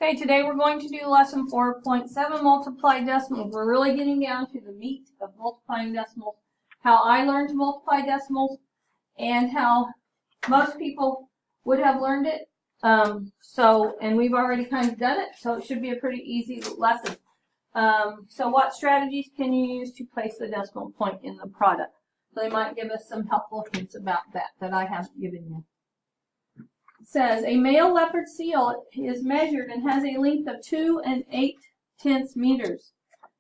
Okay, today we're going to do lesson 4.7, multiply decimals. We're really getting down to the meat of multiplying decimals, how I learned to multiply decimals, and how most people would have learned it. And we've already kind of done it, so it should be a pretty easy lesson. So what strategies can you use to place the decimal point in the product? So they might give us some helpful hints about that I haven't given you. It says a male leopard seal is measured and has a length of 2 8/10 meters.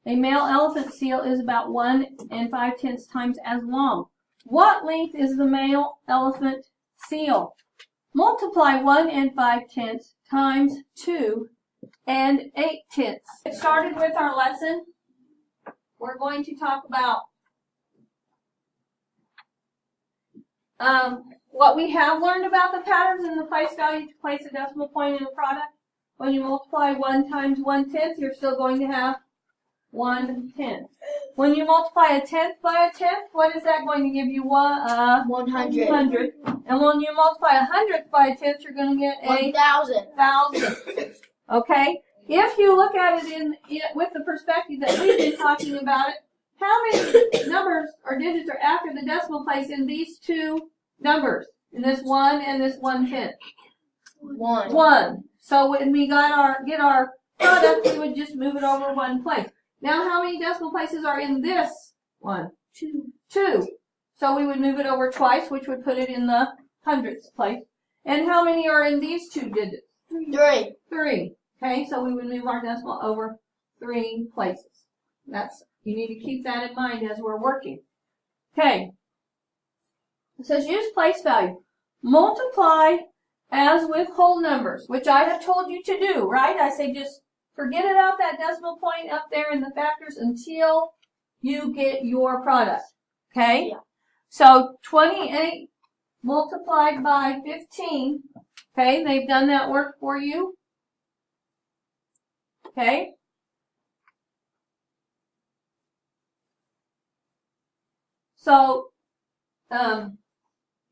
A male elephant seal is about 1 5/10 times as long. What length is the male elephant seal? Multiply 1 5/10 times 2 8/10. Get started with our lesson. We're going to talk about what we have learned about the patterns and the place value to place a decimal point in a product. When you multiply 1 times 1/10, you're still going to have 1/10. When you multiply a tenth by a tenth, what is that going to give you? 100. And when you multiply 100th by a tenth, you're going to get 1,000. Okay? If you look at it with the perspective that we've been talking about it, how many numbers or digits are after the decimal place in these two numbers? In this 1 and this 1/10? 1. So when we get our product, we would just move it over one place. Now how many decimal places are in this one? 2. So we would move it over twice, which would put it in the hundredths place. And how many are in these two digits? 3. Okay, so we would move our decimal over 3 places. You need to keep that in mind as we're working. Okay. It says use place value. Multiply as with whole numbers, which I have told you to do, right? I say just forget about that decimal point up there in the factors until you get your product. Okay? Yeah. So 28 multiplied by 15. Okay, they've done that work for you. Okay? So,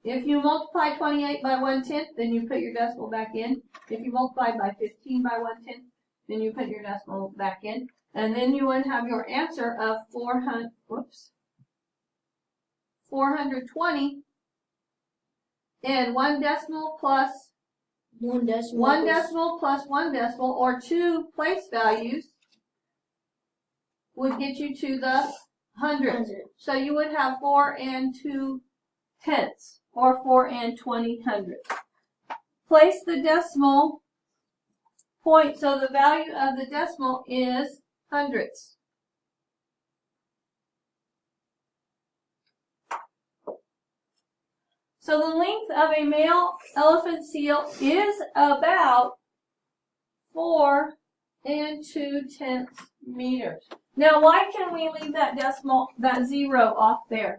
if you multiply 28 by 1/10, then you put your decimal back in. If you multiply by 15 by 1/10, then you put your decimal back in. And then you would have your answer of 420. And 1 decimal plus 1 decimal plus 1 decimal, or 2 place values, would get you to the hundreds. So you would have 4 2/10, or 4 20 hundredths. Place the decimal point, so the value of the decimal is hundredths. So the length of a male elephant seal is about 4 2/10 meters. Now, why can we leave that decimal, that 0 off there?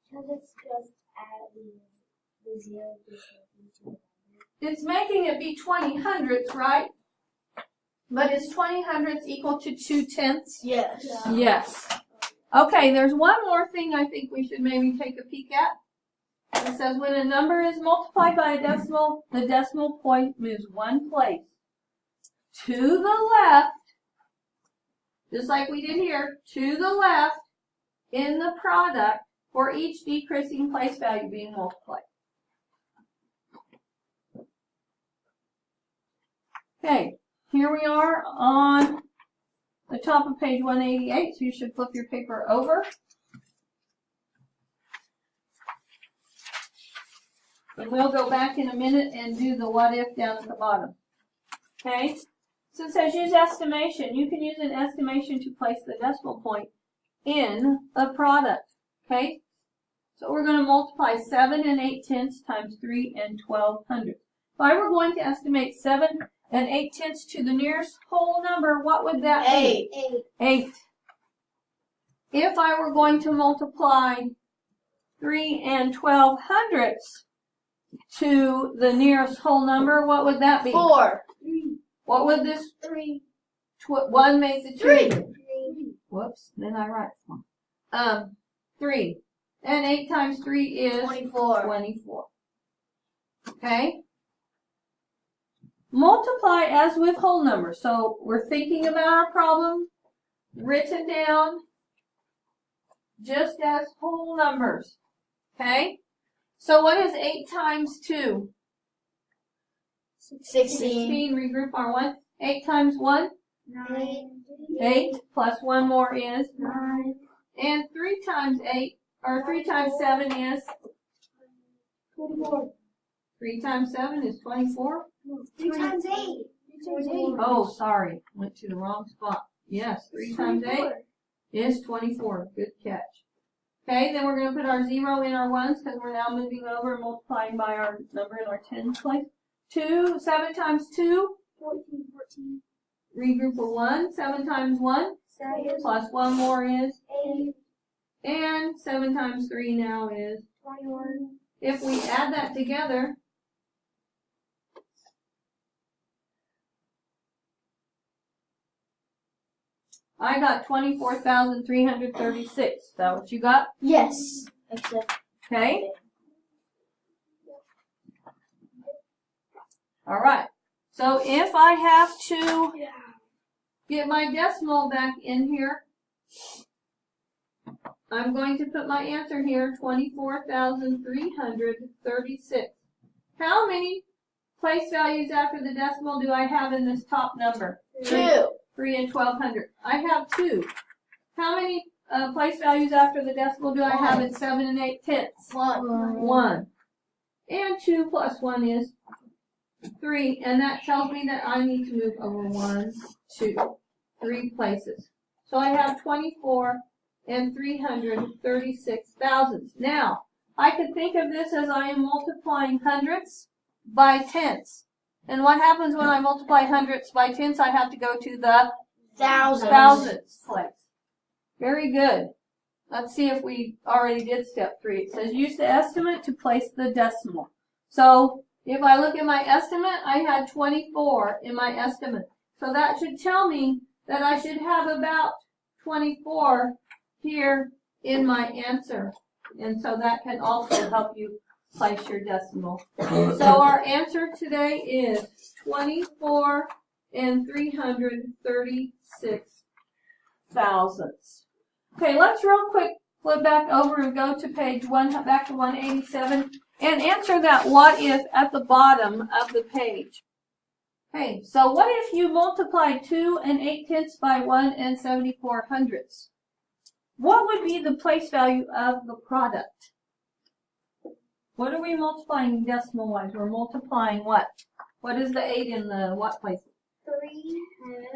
Because it's just adding the 0 to it's making it be 20 hundredths, right? But is 20 hundredths equal to 2/10? Yes. Yeah. Yes. Okay, there's one more thing I think we should maybe take a peek at. It says when a number is multiplied by a decimal, the decimal point moves one place to the left, just like we did here, to the left in the product for each decreasing place value being multiplied. Okay, here we are on the top of page 188, so you should flip your paper over. And we'll go back in a minute and do the what if down at the bottom. Okay? So it says use estimation. You can use an estimation to place the decimal point in a product. Okay? So we're going to multiply 7 8/10 times 3 12 hundredths. If I were going to estimate 7 8/10 to the nearest whole number, what would that be? 8. If I were going to multiply 3 12 hundredths to the nearest whole number, what would that be? 4. What would this? 3. 1 makes it 3. 3. Whoops, then I write wrong. 3. And 8 times 3 is 24. 24. Okay? multiply as with whole numbers. So we're thinking about our problem, written down just as whole numbers. Okay? So what is 8 times 2? 16. Regroup our 1. 8 times 1? 9. 8 plus 1 more is? 9. And 3 times 8, or 3 times 7 is? 24. 3 times 7 is 24? 3 times 8. 3 times 8. Oh, sorry. Went to the wrong spot. Yes, 3 times 8 is 24. Good catch. Okay, then we're going to put our 0 in our 1s because we're now moving over and multiplying by our number in our 10s place. 7 times 2? 14. Regroup of 1. 7 times 1? 7. Plus 1 more is? 8. And 7 times 3 now is? 21. If we add that together, I got 24,336. Is that what you got? Yes. Except. Okay. All right. So if I have to get my decimal back in here, I'm going to put my answer here, 24,336. How many place values after the decimal do I have in this top number? 2. 3 and 1,200. I have 2. How many place values after the decimal do I have in 7 and 8/10? 1. 1. And 2 plus 1 is 3. And that tells me that I need to move over 1, 2, 3 places. So I have 24 and 336 thousandths. Now, I could think of this as I am multiplying hundredths by tenths. And what happens when I multiply hundredths by tenths? I have to go to the thousandths place. Very good. Let's see if we already did step 3. It says use the estimate to place the decimal. So if I look at my estimate, I had 24 in my estimate. So that should tell me that I should have about 24 here in my answer. And so that can also help you place your decimal. So our answer today is 24 and 336 thousandths. Okay, let's real quick flip back over and go to page 1, back to 187, and answer that what if at the bottom of the page. Okay, so what if you multiply 2 and 8/10 by 1 and 74 hundredths? What would be the place value of the product? What are we multiplying decimal-wise? We're multiplying what? What is the 8 in the what place? 3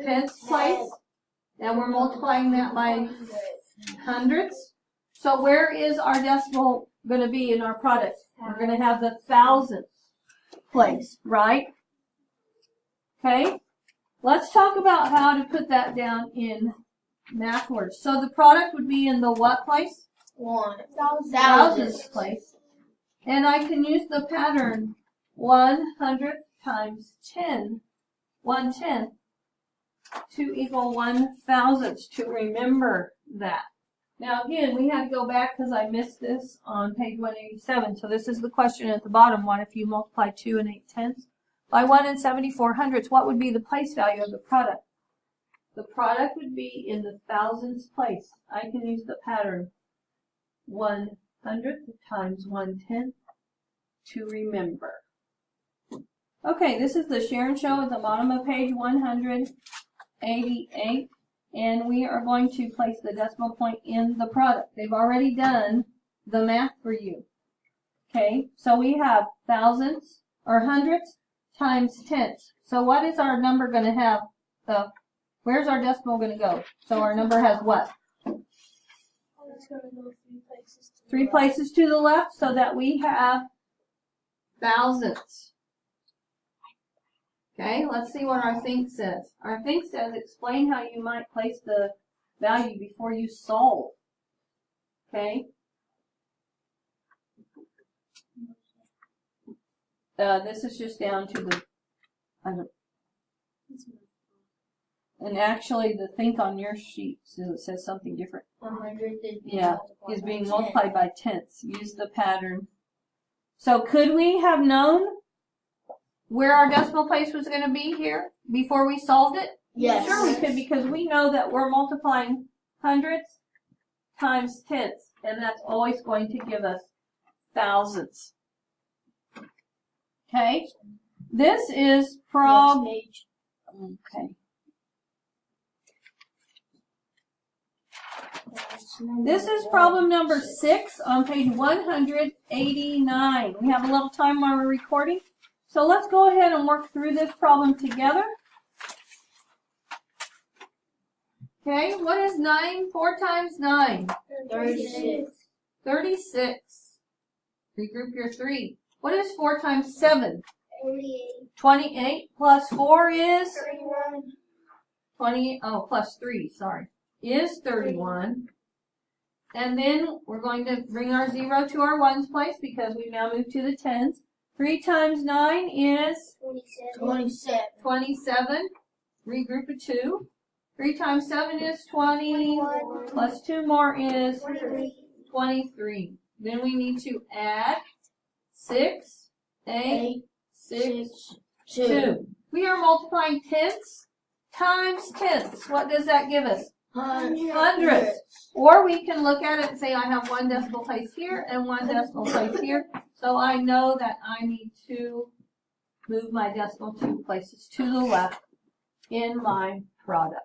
Tenths place. And we're multiplying that by hundredths. So where is our decimal going to be in our product? We're going to have the thousandths place, right? Okay. Let's talk about how to put that down in math words. So the product would be in the what place? Thousandths place. And I can use the pattern 100th times 10, 1/10 to equal 1,000ths to remember that. Now again, we had to go back because I missed this on page 187. So this is the question at the bottom. What if you multiply 2 and 8/10 by 1 and 74 hundredths? What would be the place value of the product? The product would be in the thousandths place. I can use the pattern 100th times 1/10 to remember. Okay, this is the Sharon Show at the bottom of page 188, and we are going to place the decimal point in the product. They've already done the math for you. Okay, so we have thousandths or hundredths times tenths. So what is our number going to have? Where's our decimal going to go? So our number has what? It's going to go 3 places. 3 places to the left, so that we have thousandths. Okay, let's see what our think says. Our think says explain how you might place the value before you solve. Okay. This is just down to the, and actually the think on your sheet says something different. 100 is being multiplied by tenths. Use the pattern. So could we have known where our decimal place was going to be here before we solved it? Yes. Sure we could, because we know that we're multiplying hundredths times tenths, and that's always going to give us thousands. Okay? This is Next page. Okay. This is problem number 6 on page 189. We have a little time while we're recording. So let's go ahead and work through this problem together. Okay, what is 9? 4 times 9? 36. 36. Regroup your 3. What is 4 times 7? 48. 28 plus 4 is? 31. 20, oh, plus 3, sorry, is 31. And then we're going to bring our 0 to our ones place because we've now moved to the tens. 3 times 9 is? 27. 27. Regroup a 2. 3 times 7 is 20. 21. Plus 2 more is? 23. 23. Then we need to add 6, 8, 6, 2. We are multiplying tenths times tenths. What does that give us? Hundredths. Or we can look at it and say I have 1 decimal place here and 1 decimal place here. So I know that I need to move my decimal 2 places to the left in my product.